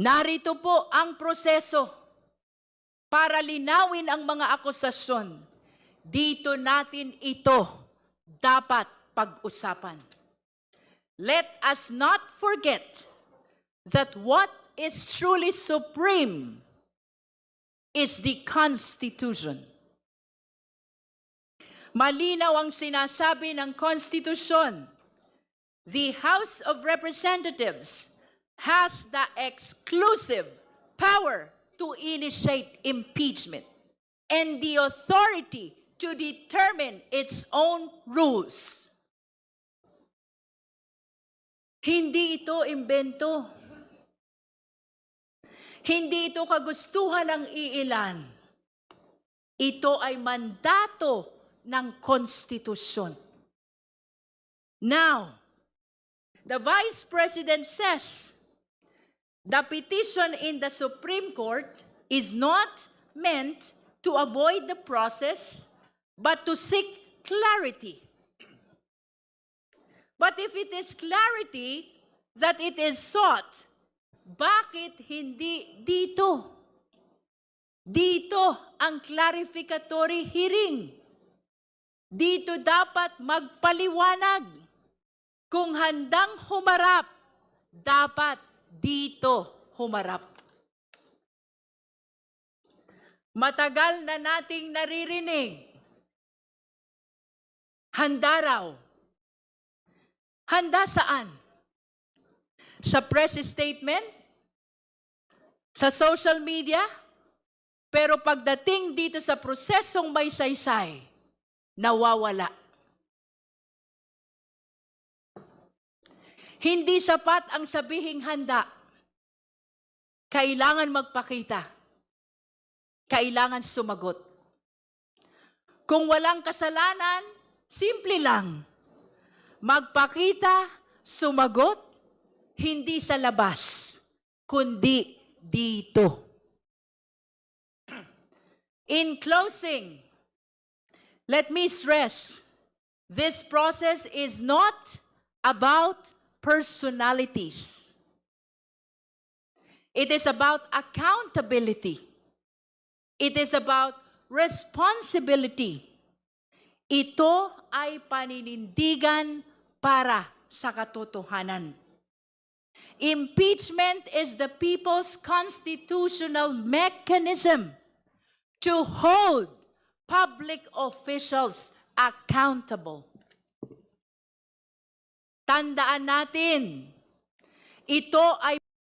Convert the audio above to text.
Narito po ang proseso para linawin ang mga akusasyon. Dito natin ito dapat pag-usapan. Let us not forget that what is truly supreme is the Constitution. Malinaw ang sinasabi ng Konstitusyon. The House of Representatives has the exclusive power to initiate impeachment and the authority to determine its own rules. Hindi ito imbento. Hindi ito kagustuhan ng iilan. Ito ay mandato ng konstitusyon. Now, the Vice President says, the petition in the Supreme Court is not meant to avoid the process, but to seek clarity. But if it is clarity that it is sought, bakit hindi dito? Dito ang clarificatory hearing. Dito dapat magpaliwanag. Kung handang humarap, dapat dito humarap. Matagal na nating naririnig. Handa raw. Handa saan? Sa press statement? Sa social media? Pero pagdating dito sa prosesong may saysay, nawawala. Hindi sapat ang sabihing handa. Kailangan magpakita. Kailangan sumagot. Kung walang kasalanan, simple lang. Magpakita, sumagot, hindi sa labas, kundi dito. In closing, let me stress, this process is not about personalities. It is about accountability. It is about responsibility. Ito ay paninindigan para sa katotohanan. Impeachment is the people's constitutional mechanism to hold public officials accountable. Tandaan natin, ito ay